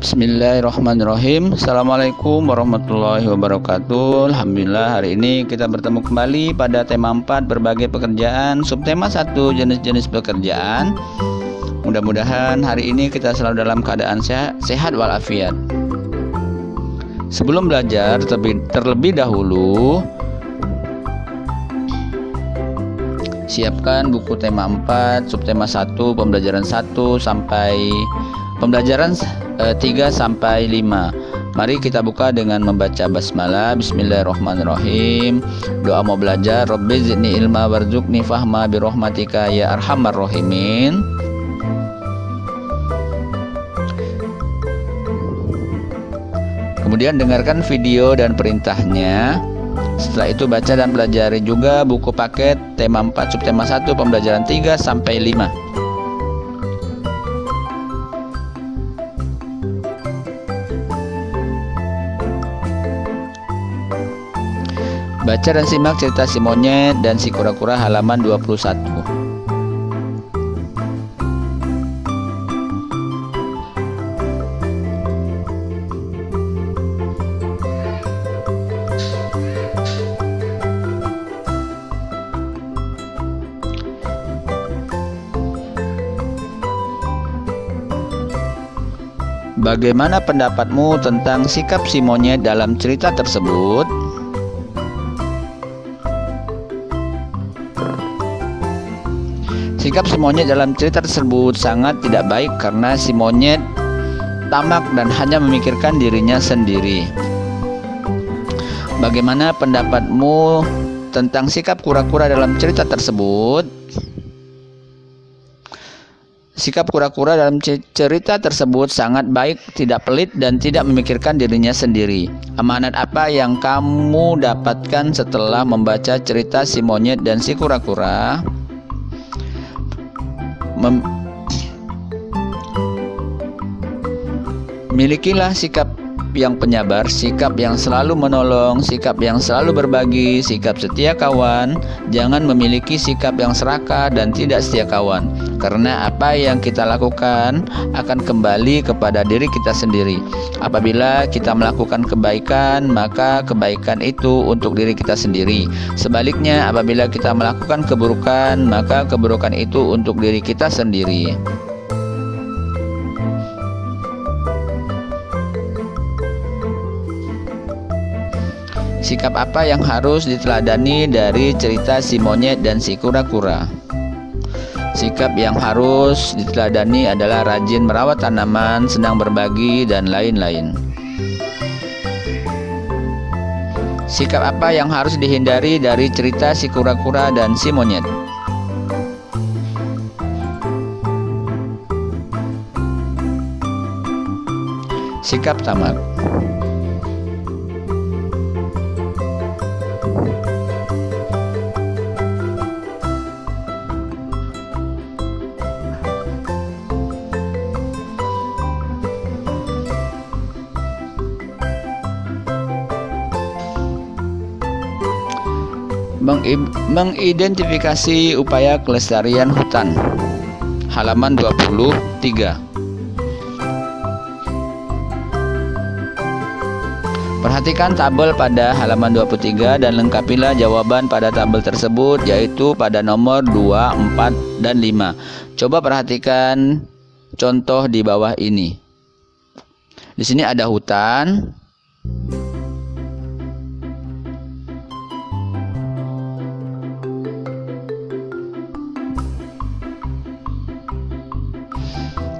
Bismillahirrahmanirrahim. Assalamualaikum warahmatullahi wabarakatuh. Alhamdulillah, hari ini kita bertemu kembali pada tema 4 berbagai pekerjaan, subtema 1 jenis-jenis pekerjaan. Mudah-mudahan hari ini kita selalu dalam keadaan sehat walafiat. Sebelum belajar, terlebih dahulu siapkan buku tema 4, subtema 1, pembelajaran 1 sampai pembelajaran 3 sampai 5. Mari kita buka dengan membaca basmalah. Bismillahirrahmanirrahim. Doa mau belajar. Rabbi zidni ilma warzuqni fahma birahmatika ya arhamar rahimin. Kemudian dengarkan video dan perintahnya. Setelah itu baca dan pelajari juga buku paket tema 4 subtema 1 pembelajaran 3 sampai 5. Baca dan simak cerita si monyet dan si kura-kura halaman 21. Bagaimana pendapatmu tentang sikap si monyet dalam cerita tersebut? Sikap si monyet dalam cerita tersebut sangat tidak baik karena si monyet tamak dan hanya memikirkan dirinya sendiri. Bagaimana pendapatmu tentang sikap kura-kura dalam cerita tersebut? Sikap kura-kura dalam cerita tersebut sangat baik, tidak pelit dan tidak memikirkan dirinya sendiri. Amanat apa yang kamu dapatkan setelah membaca cerita si monyet dan si kura-kura? Milikilah sikap yang penyabar, sikap yang selalu menolong, sikap yang selalu berbagi, sikap setia kawan. Jangan memiliki sikap yang serakah dan tidak setia kawan, karena apa yang kita lakukan akan kembali kepada diri kita sendiri. Apabila kita melakukan kebaikan, maka kebaikan itu untuk diri kita sendiri. Sebaliknya, apabila kita melakukan keburukan, maka keburukan itu untuk diri kita sendiri. Sikap apa yang harus diteladani dari cerita si monyet dan si kura-kura? Sikap yang harus diteladani adalah rajin merawat tanaman, senang berbagi, dan lain-lain. Sikap apa yang harus dihindari dari cerita si kura-kura dan si monyet? Sikap tamak. Mengidentifikasi upaya kelestarian hutan. Halaman 23. Perhatikan tabel pada halaman 23 dan lengkapilah jawaban pada tabel tersebut, yaitu pada nomor 2, 4, dan 5. Coba perhatikan contoh di bawah ini. Di sini ada hutan.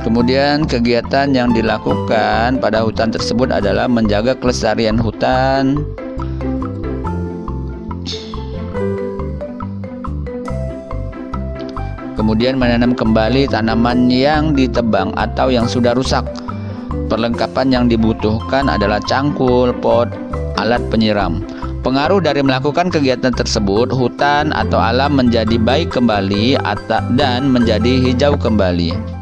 Kemudian kegiatan yang dilakukan pada hutan tersebut adalah menjaga kelestarian hutan, kemudian menanam kembali tanaman yang ditebang atau yang sudah rusak. Perlengkapan yang dibutuhkan adalah cangkul, pot, alat penyiram. Pengaruh dari melakukan kegiatan tersebut, hutan atau alam menjadi baik kembali dan menjadi hijau kembali.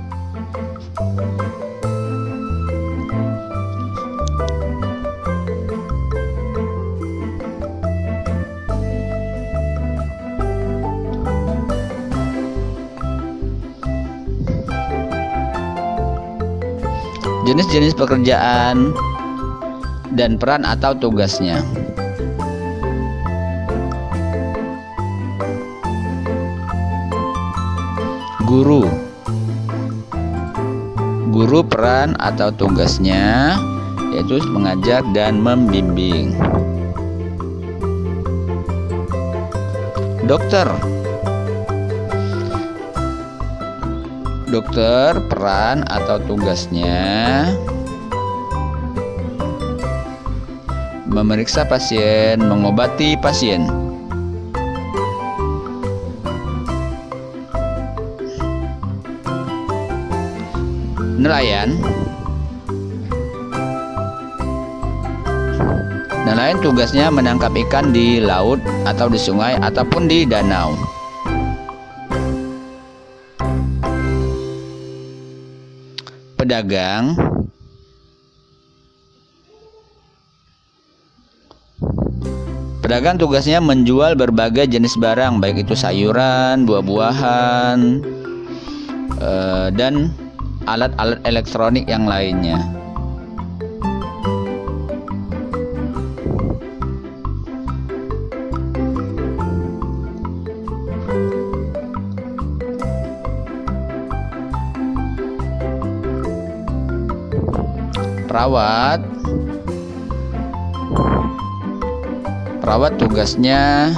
Jenis-jenis pekerjaan dan peran atau tugasnya. Guru. Guru peran atau tugasnya yaitu mengajar dan membimbing. Dokter. Dokter peran atau tugasnya memeriksa pasien, mengobati pasien. Nelayan. Nelayan tugasnya menangkap ikan di laut atau di sungai ataupun di danau. Pedagang. Pedagang tugasnya menjual berbagai jenis barang, baik itu sayuran, buah-buahan, dan alat-alat elektronik yang lainnya. Perawat. Perawat tugasnya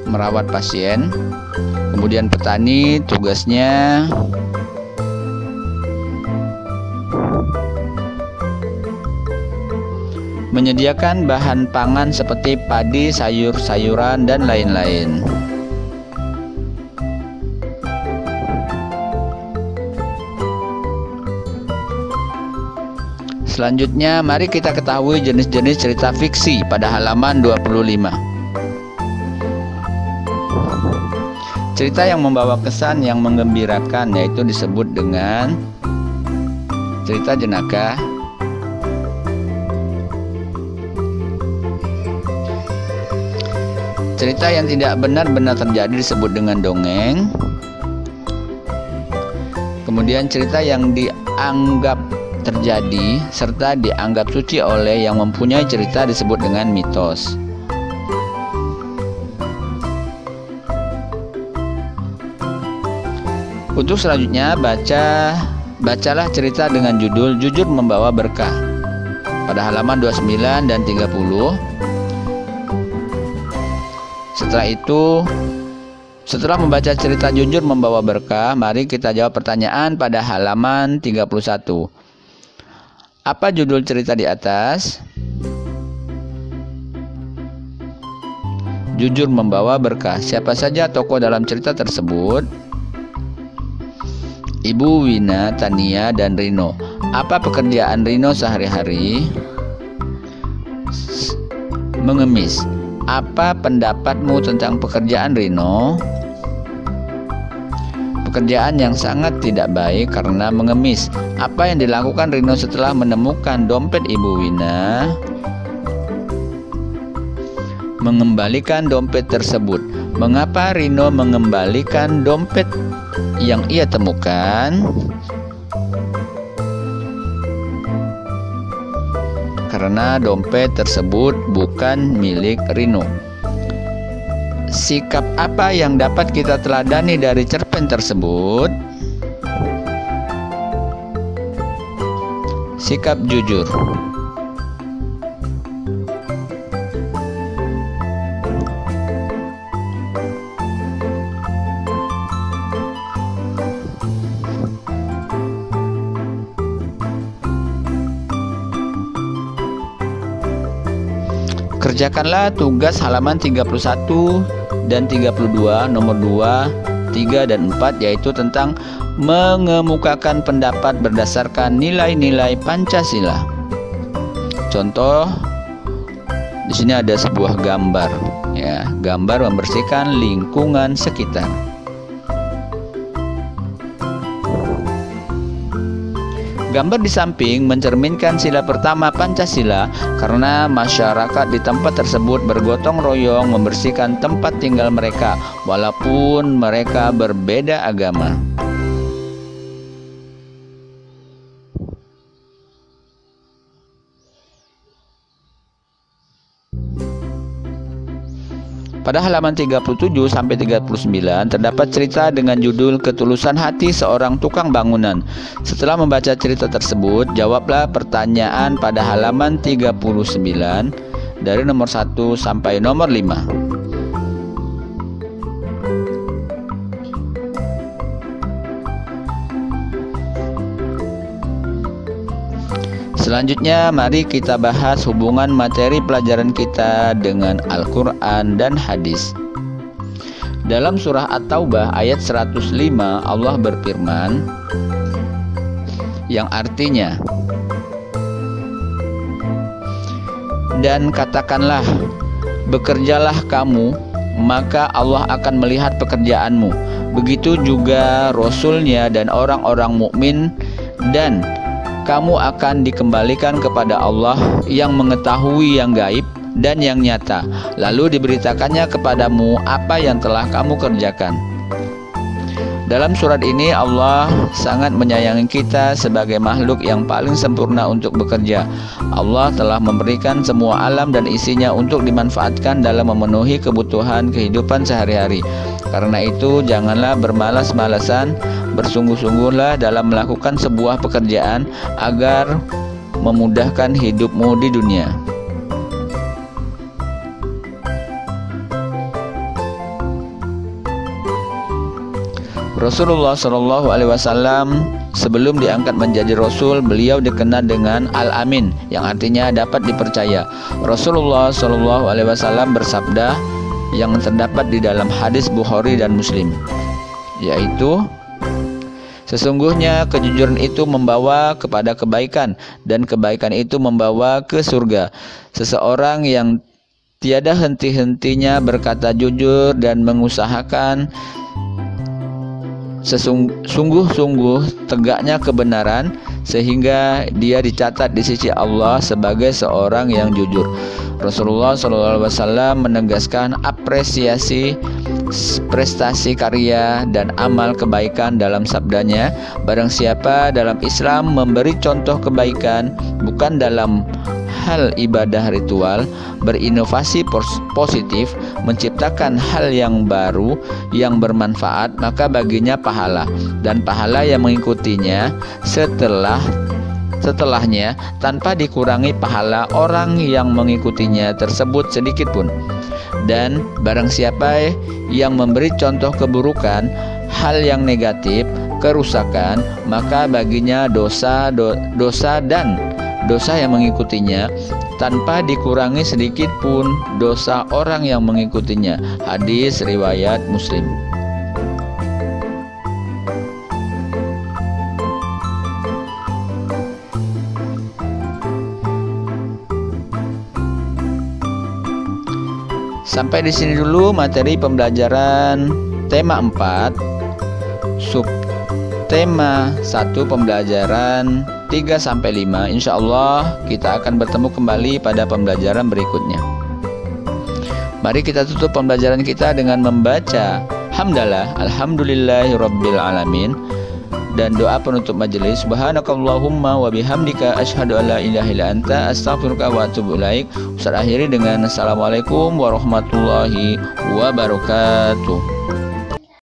merawat pasien. Kemudian petani tugasnya menyediakan bahan pangan seperti padi, sayur-sayuran, dan lain-lain. Selanjutnya, mari kita ketahui jenis-jenis cerita fiksi pada halaman 25. Cerita yang membawa kesan yang menggembirakan yaitu disebut dengan cerita jenaka. Cerita yang tidak benar-benar terjadi disebut dengan dongeng. Kemudian cerita yang dianggap terjadi serta dianggap suci oleh yang mempunyai cerita disebut dengan mitos. Untuk selanjutnya, bacalah cerita dengan judul Jujur Membawa Berkah pada halaman 29 dan 30. Setelah membaca cerita Jujur Membawa Berkah, mari kita jawab pertanyaan pada halaman 31. Apa judul cerita di atas? Jujur Membawa Berkah. Siapa saja tokoh dalam cerita tersebut? Ibu Wina, Tania, dan Rino. Apa pekerjaan Rino sehari-hari? Mengemis. Apa pendapatmu tentang pekerjaan Rino? Pekerjaan yang sangat tidak baik karena mengemis. Apa yang dilakukan Rino setelah menemukan dompet Ibu Wina? Mengembalikan dompet tersebut. Mengapa Rino mengembalikan dompet yang ia temukan? Karena dompet tersebut bukan milik Rino. Sikap apa yang dapat kita teladani dari cerpen tersebut? Sikap jujur. Kerjakanlah tugas halaman 31 dan 32 nomor 2, 3, dan 4 yaitu tentang mengemukakan pendapat berdasarkan nilai-nilai Pancasila. Contoh, di sini ada sebuah gambar, ya, gambar membersihkan lingkungan sekitar. Gambar di samping mencerminkan sila pertama Pancasila karena masyarakat di tempat tersebut bergotong royong membersihkan tempat tinggal mereka walaupun mereka berbeda agama. Pada halaman 37 sampai 39 terdapat cerita dengan judul Ketulusan Hati Seorang Tukang Bangunan. Setelah membaca cerita tersebut, jawablah pertanyaan pada halaman 39 dari nomor 1 sampai nomor 5. Selanjutnya, mari kita bahas hubungan materi pelajaran kita dengan Al-Quran dan hadis. Dalam surah At-Taubah ayat 105, Allah berfirman, yang artinya, dan katakanlah, bekerjalah kamu, maka Allah akan melihat pekerjaanmu. Begitu juga Rasulnya dan orang-orang mukmin, dan kamu akan dikembalikan kepada Allah yang mengetahui yang gaib dan yang nyata. Lalu diberitakannya kepadamu apa yang telah kamu kerjakan. Dalam surat ini Allah sangat menyayangi kita sebagai makhluk yang paling sempurna untuk bekerja. Allah telah memberikan semua alam dan isinya untuk dimanfaatkan dalam memenuhi kebutuhan kehidupan sehari-hari. Karena itu janganlah bermalas-malasan, bersungguh-sungguhlah dalam melakukan sebuah pekerjaan agar memudahkan hidupmu di dunia. Rasulullah SAW sebelum diangkat menjadi Rasul, beliau dikenal dengan Al-Amin, yang artinya dapat dipercaya. Rasulullah SAW bersabda yang terdapat di dalam hadis Bukhari dan Muslim, yaitu, sesungguhnya kejujuran itu membawa kepada kebaikan, dan kebaikan itu membawa ke surga. Seseorang yang tiada henti-hentinya berkata jujur dan mengusahakan sungguh-sungguh tegaknya kebenaran, sehingga dia dicatat di sisi Allah sebagai seorang yang jujur. Rasulullah SAW menegaskan apresiasi prestasi karya dan amal kebaikan dalam sabdanya, barang siapa dalam Islam memberi contoh kebaikan bukan dalam hal ibadah ritual, berinovasi positif, menciptakan hal yang baru yang bermanfaat, maka baginya pahala, dan pahala yang mengikutinya setelahnya tanpa dikurangi pahala orang yang mengikutinya tersebut sedikit pun. Dan barang siapa yang memberi contoh keburukan, hal yang negatif, kerusakan, maka baginya dosa dan dosa yang mengikutinya tanpa dikurangi sedikit pun dosa orang yang mengikutinya. Hadis riwayat Muslim. Sampai di sini dulu materi pembelajaran tema 4, subtema 1 pembelajaran 3 sampai 5. Insyaallah kita akan bertemu kembali pada pembelajaran berikutnya. Mari kita tutup pembelajaran kita dengan membaca hamdalah alhamdulillahirabbil alamin dan doa penutup majelis. Subhanakallahumma wa bihamdika asyhadu an la ilaha illa anta astaghfiruka wa atubu ilaik. Ustaz akhiri dengan assalamualaikum warahmatullahi wabarakatuh.